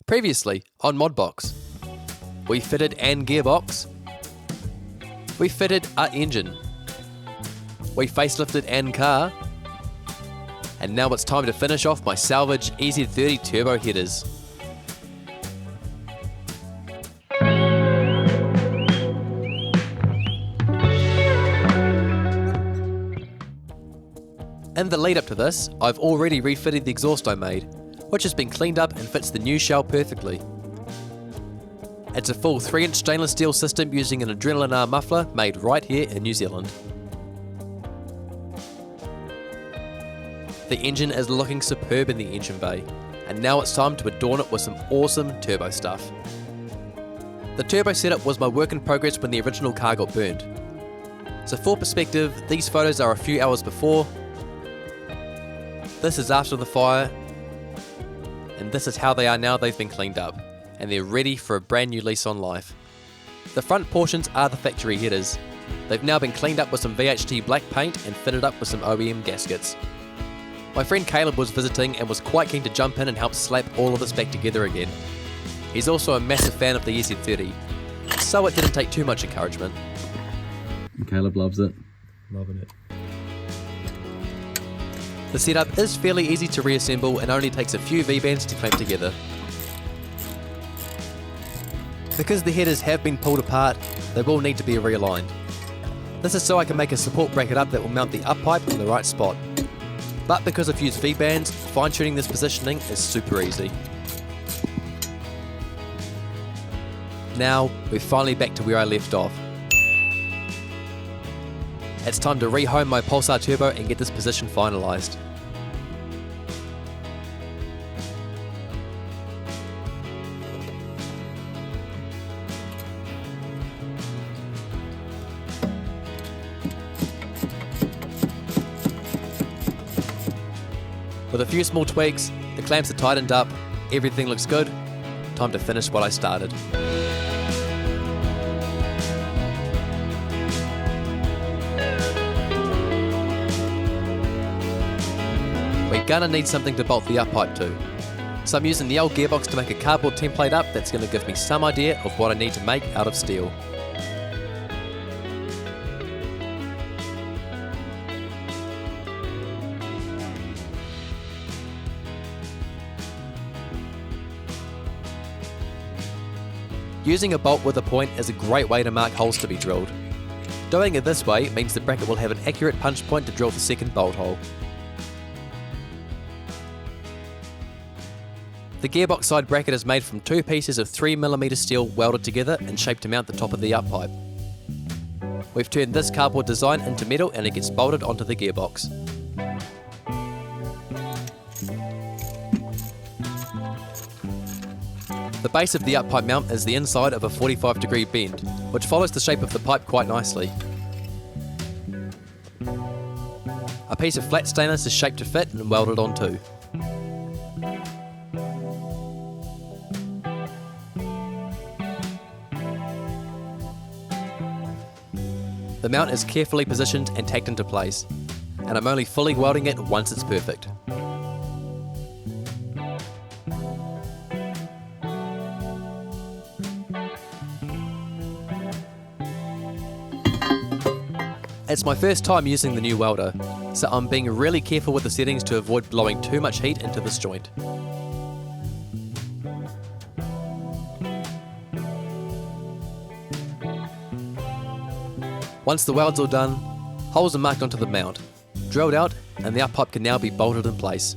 Previously on Modbox, we fitted an gearbox, we fitted a engine, we facelifted an car, and now it's time to finish off my salvage EZ30 Turbo headers. In the lead up to this, I've already refitted the exhaust I made, which has been cleaned up and fits the new shell perfectly. It's a full 3-inch stainless steel system using an Adrenaline R muffler made right here in New Zealand. The engine is looking superb in the engine bay, and now it's time to adorn it with some awesome turbo stuff. The turbo setup was my work in progress when the original car got burned. So for perspective, these photos are a few hours before, this is after the fire, and this is how they are now. They've been cleaned up, and they're ready for a brand new lease on life. The front portions are the factory headers. They've now been cleaned up with some VHT black paint and fitted up with some OEM gaskets. My friend Caleb was visiting and was quite keen to jump in and help slap all of this back together again. He's also a massive fan of the EZ30, so it didn't take too much encouragement. Caleb loves it. Loving it. The setup is fairly easy to reassemble and only takes a few V-bands to clamp together. Because the headers have been pulled apart, they will need to be realigned. This is so I can make a support bracket up that will mount the up pipe in the right spot. But because I've used V-bands, fine-tuning this positioning is super easy. Now, we're finally back to where I left off. It's time to rehome my Pulsar Turbo and get this position finalised. With a few small tweaks, the clamps are tightened up, everything looks good, time to finish what I started. We're gonna need something to bolt the up pipe to, so I'm using the old gearbox to make a cardboard template up that's gonna give me some idea of what I need to make out of steel. Using a bolt with a point is a great way to mark holes to be drilled. Doing it this way means the bracket will have an accurate punch point to drill the second bolt hole. The gearbox side bracket is made from 2 pieces of 3mm steel welded together in shape to mount the top of the up pipe. We've turned this cardboard design into metal and it gets bolted onto the gearbox. The base of the up pipe mount is the inside of a 45-degree bend, which follows the shape of the pipe quite nicely. A piece of flat stainless is shaped to fit and welded on too. The mount is carefully positioned and tacked into place, and I'm only fully welding it once it's perfect. It's my first time using the new welder, so I'm being really careful with the settings to avoid blowing too much heat into this joint. Once the weld's all done, holes are marked onto the mount, drilled out, and the up pipe can now be bolted in place.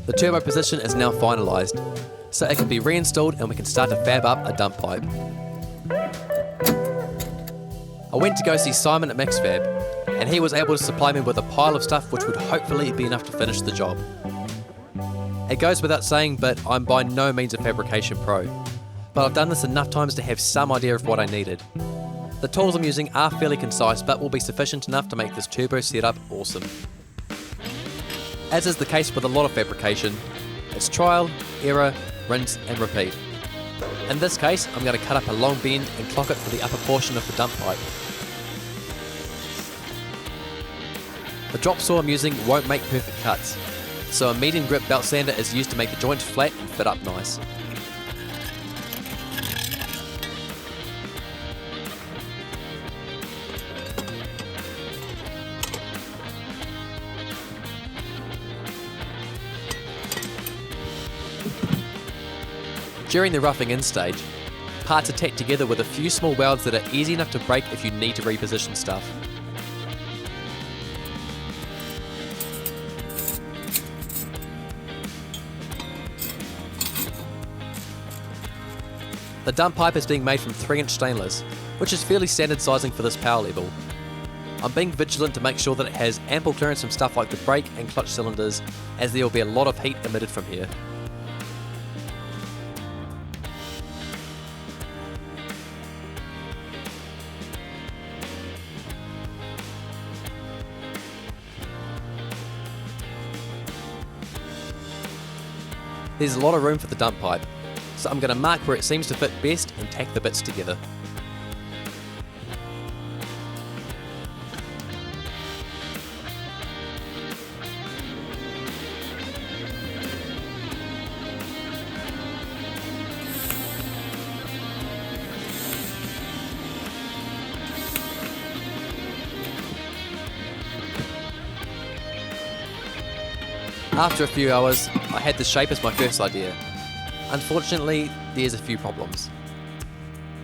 The turbo position is now finalised, so it can be reinstalled and we can start to fab up a dump pipe. I went to go see Simon at MaxFab, and he was able to supply me with a pile of stuff which would hopefully be enough to finish the job. It goes without saying, but I'm by no means a fabrication pro, but I've done this enough times to have some idea of what I needed. The tools I'm using are fairly concise, but will be sufficient enough to make this turbo setup awesome. As is the case with a lot of fabrication, It's trial, error, rinse and repeat. In this case, I'm going to cut up a long bend and clock it for the upper portion of the dump pipe. The drop saw I'm using won't make perfect cuts, so a medium grip belt sander is used to make the joint flat and fit up nice. During the roughing in stage, parts are tacked together with a few small welds that are easy enough to break if you need to reposition stuff. The dump pipe is being made from 3-inch stainless, which is fairly standard sizing for this power level. I'm being vigilant to make sure that it has ample clearance from stuff like the brake and clutch cylinders, as there will be a lot of heat emitted from here. There's a lot of room for the dump pipe, so I'm going to mark where it seems to fit best and tack the bits together. After a few hours, I had the shape as my first idea. Unfortunately, there's a few problems.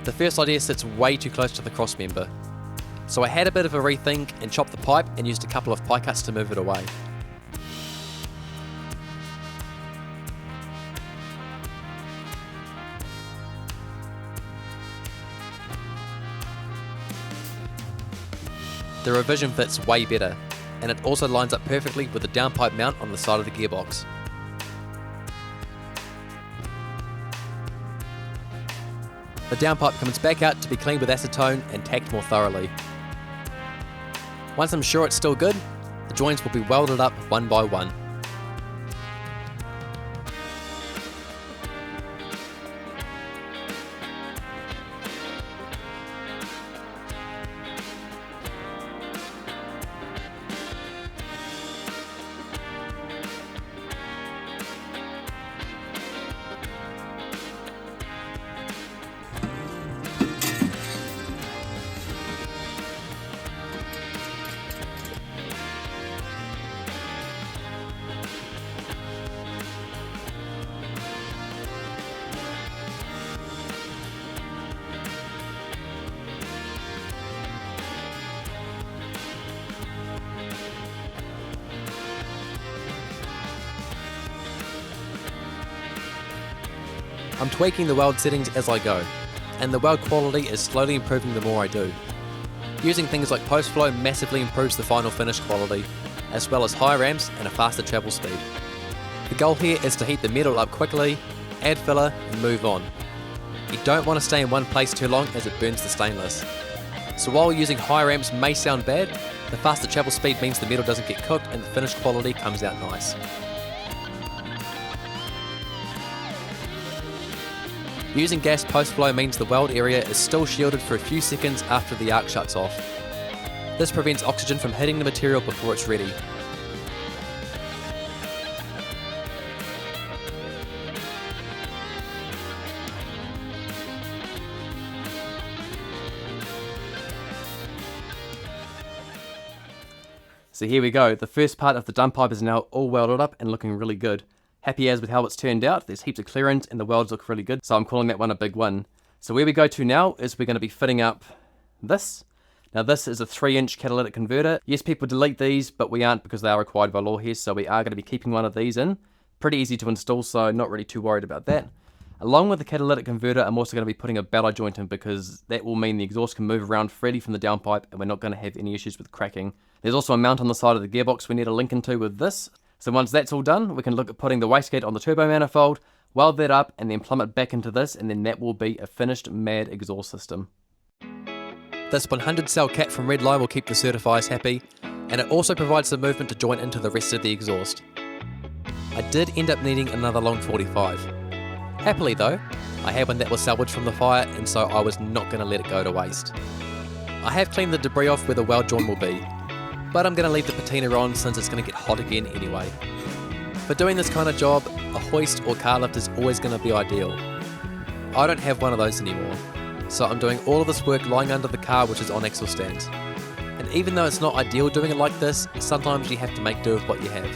The first idea sits way too close to the cross member, so I had a bit of a rethink and chopped the pipe and used a couple of pie cuts to move it away. The revision fits way better, and it also lines up perfectly with the downpipe mount on the side of the gearbox. The downpipe comes back out to be cleaned with acetone and tacked more thoroughly. Once I'm sure it's still good, the joints will be welded up one by one. I'm tweaking the weld settings as I go, and the weld quality is slowly improving the more I do. Using things like post flow massively improves the final finish quality, as well as higher amps and a faster travel speed. The goal here is to heat the metal up quickly, add filler and move on. You don't want to stay in one place too long as it burns the stainless. So while using higher amps may sound bad, the faster travel speed means the metal doesn't get cooked and the finished quality comes out nice. Using gas post-flow means the weld area is still shielded for a few seconds after the arc shuts off. This prevents oxygen from hitting the material before it's ready. So here we go, the first part of the dump pipe is now all welded up and looking really good. Happy as with how it's turned out, there's heaps of clearance and the welds look really good, so I'm calling that one a big win. So where we go to now is we're going to be fitting up this. Now this is a 3-inch catalytic converter. Yes, people delete these, but we aren't because they are required by law here, so we are going to be keeping one of these in. Pretty easy to install, so not really too worried about that. Along with the catalytic converter, I'm also going to be putting a bellow joint in because that will mean the exhaust can move around freely from the downpipe and we're not going to have any issues with cracking. There's also a mount on the side of the gearbox we need to link into with this. So once that's all done, we can look at putting the wastegate on the turbo manifold, weld that up and then plumb it back into this, and then that will be a finished MAD exhaust system. This 100 cell cap from Redline will keep the certifiers happy, and it also provides some movement to join into the rest of the exhaust. I did end up needing another long 45. Happily though, I had one that was salvaged from the fire, and so I was not going to let it go to waste. I have cleaned the debris off where the weld joint will be, but I'm going to leave the patina on since it's going to get hot again anyway. For doing this kind of job, a hoist or car lift is always going to be ideal. I don't have one of those anymore, so I'm doing all of this work lying under the car, which is on axle stands. And even though it's not ideal doing it like this, sometimes you have to make do with what you have.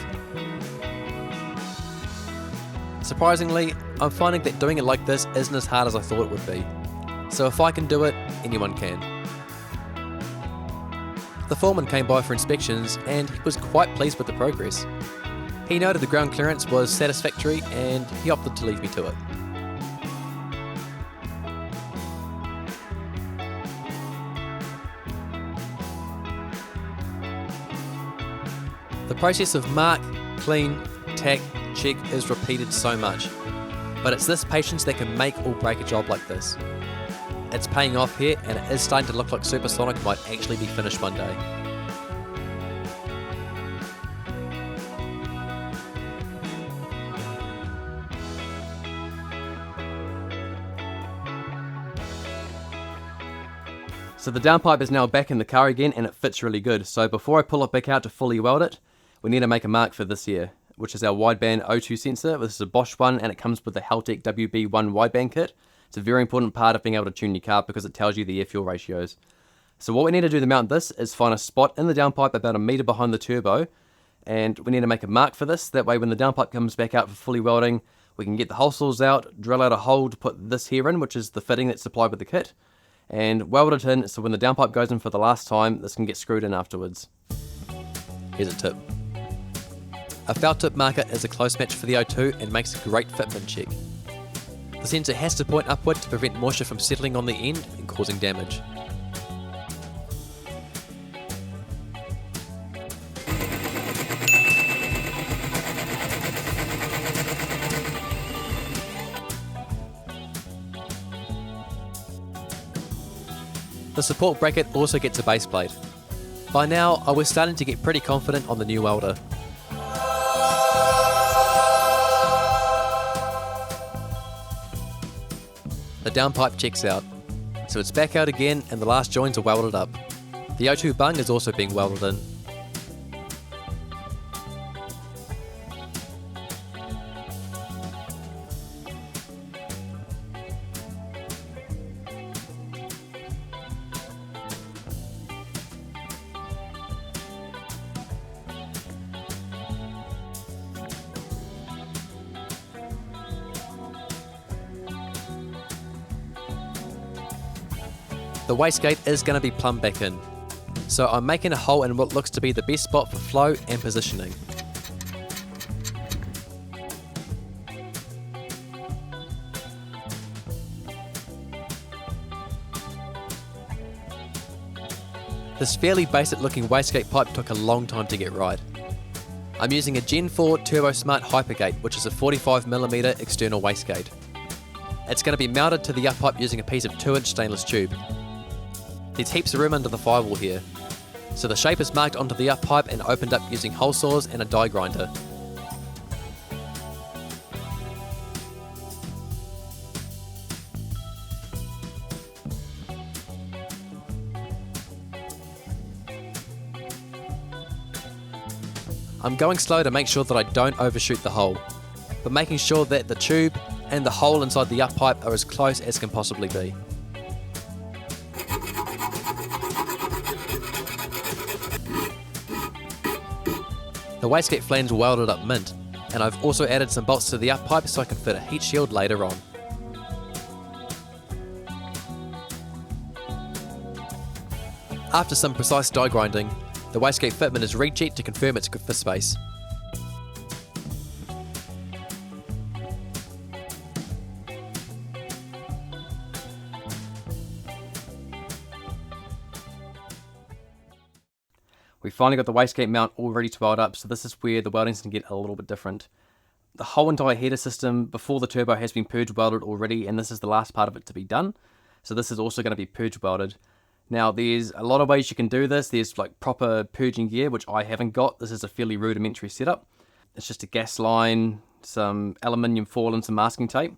Surprisingly, I'm finding that doing it like this isn't as hard as I thought it would be. So if I can do it, anyone can. The foreman came by for inspections and he was quite pleased with the progress. He noted the ground clearance was satisfactory and he opted to leave me to it. The process of mark, clean, tack, check is repeated so much, but it's this patience that can make or break a job like this. It's paying off here, and it is starting to look like SuperSonic might actually be finished one day. So the downpipe is now back in the car again, and it fits really good. So before I pull it back out to fully weld it, we need to make a mark for this here, which is our wideband O2 sensor. This is a Bosch one, and it comes with the Haltech WB1 wideband kit. It's a very important part of being able to tune your car because it tells you the air-fuel ratios. So what we need to do to mount this is find a spot in the downpipe about a meter behind the turbo, and we need to make a mark for this. That way when the downpipe comes back out for fully welding, we can get the hole saws out, drill out a hole to put this here in, which is the fitting that's supplied with the kit, and weld it in so when the downpipe goes in for the last time, this can get screwed in afterwards. Here's a tip. A felt tip marker is a close match for the O2 and makes a great fitment check. The sensor has to point upward to prevent moisture from settling on the end and causing damage. The support bracket also gets a base plate. By now, I was starting to get pretty confident on the new welder. The downpipe checks out, so it's back out again and the last joints are welded up. The O2 bung is also being welded in. The wastegate is going to be plumbed back in, so I'm making a hole in what looks to be the best spot for flow and positioning. This fairly basic looking wastegate pipe took a long time to get right. I'm using a Gen 4 Turbo Smart Hypergate, which is a 45mm external wastegate. It's going to be mounted to the up pipe using a piece of 2-inch stainless tube. There's heaps of room under the firewall here, so the shape is marked onto the up pipe and opened up using hole saws and a die grinder. I'm going slow to make sure that I don't overshoot the hole, but making sure that the tube and the hole inside the up pipe are as close as can possibly be. The wastegate flange welded up mint, and I've also added some bolts to the up pipe so I can fit a heat shield later on. After some precise die grinding, the wastegate fitment is rechecked to confirm it's good for space. We finally got the wastegate mount all ready to weld up, so this is where the welding's going to get a little bit different. The whole entire header system before the turbo has been purge welded already, and this is the last part of it to be done. So this is also going to be purge welded. Now there's a lot of ways you can do this. There's like proper purging gear, which I haven't got. This is a fairly rudimentary setup. It's just a gas line, some aluminium foil and some masking tape.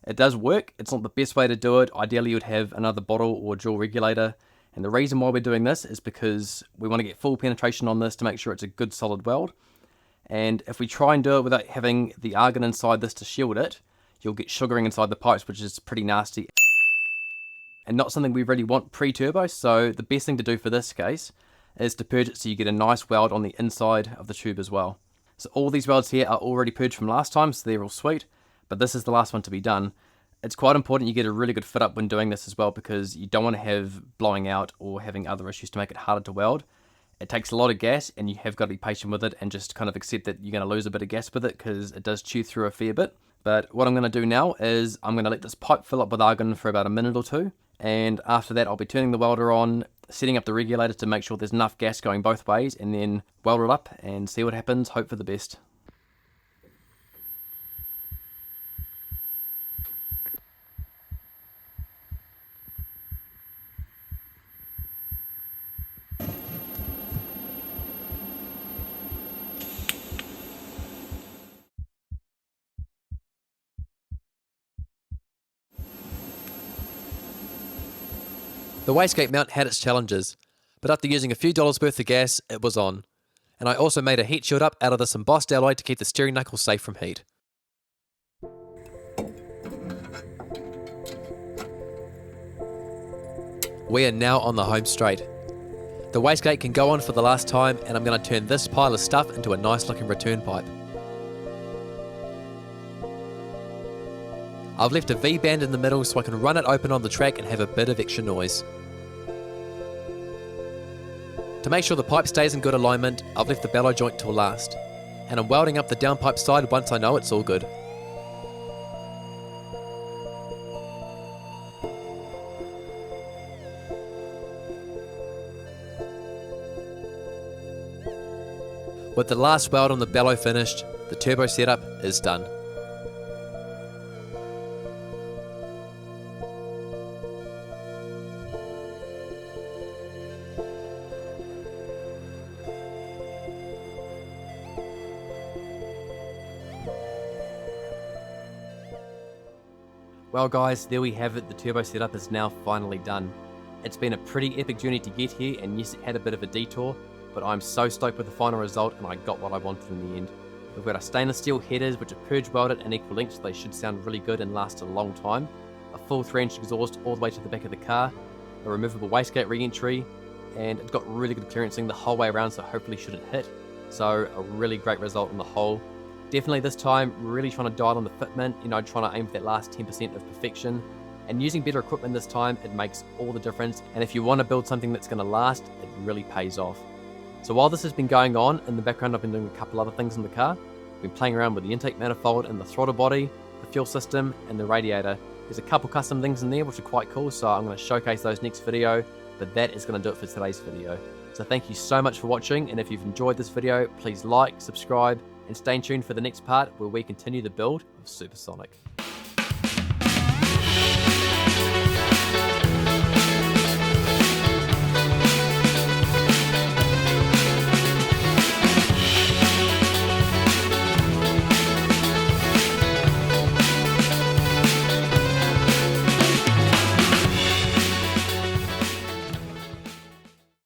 It does work. It's not the best way to do it. Ideally, you would have another bottle or dual regulator. And the reason why we're doing this is because we want to get full penetration on this to make sure it's a good solid weld. And if we try and do it without having the argon inside this to shield it, you'll get sugaring inside the pipes, which is pretty nasty. And not something we really want pre-turbo, so the best thing to do for this case is to purge it so you get a nice weld on the inside of the tube as well. So all these welds here are already purged from last time, so they're all sweet, but this is the last one to be done. It's quite important you get a really good fit up when doing this as well, because you don't want to have blowing out or having other issues to make it harder to weld. It takes a lot of gas, and you have got to be patient with it and just kind of accept that you're going to lose a bit of gas with it because it does chew through a fair bit. But what I'm going to do now is I'm going to let this pipe fill up with argon for about a minute or two, and after that I'll be turning the welder on, setting up the regulator to make sure there's enough gas going both ways, and then weld it up and see what happens, hope for the best. The wastegate mount had its challenges, but after using a few dollars worth of gas, it was on. And I also made a heat shield up out of this embossed alloy to keep the steering knuckle safe from heat. We are now on the home straight. The wastegate can go on for the last time, and I'm going to turn this pile of stuff into a nice looking return pipe. I've left a V-band in the middle so I can run it open on the track and have a bit of extra noise. To make sure the pipe stays in good alignment, I've left the bellow joint till last, and I'm welding up the downpipe side once I know it's all good. With the last weld on the bellow finished, the turbo setup is done. Well guys, there we have it, the turbo setup is now finally done. It's been a pretty epic journey to get here, and yes, it had a bit of a detour, but I'm so stoked with the final result and I got what I wanted in the end. We've got our stainless steel headers which are purge welded in equal lengths, so they should sound really good and last a long time. A full 3-inch exhaust all the way to the back of the car, a removable wastegate re-entry, and it's got really good clearancing the whole way around, so hopefully shouldn't hit. So a really great result on the whole. Definitely this time really trying to dial on the fitment, trying to aim for that last 10% of perfection. And using better equipment this time, it makes all the difference. And if you want to build something that's going to last, it really pays off. So while this has been going on, in the background I've been doing a couple other things in the car. I've been playing around with the intake manifold and the throttle body, the fuel system and the radiator. There's a couple custom things in there which are quite cool, so I'm going to showcase those next video, but that is going to do it for today's video. So thank you so much for watching, and if you've enjoyed this video, please like, subscribe, and stay tuned for the next part where we continue the build of SuperSonic.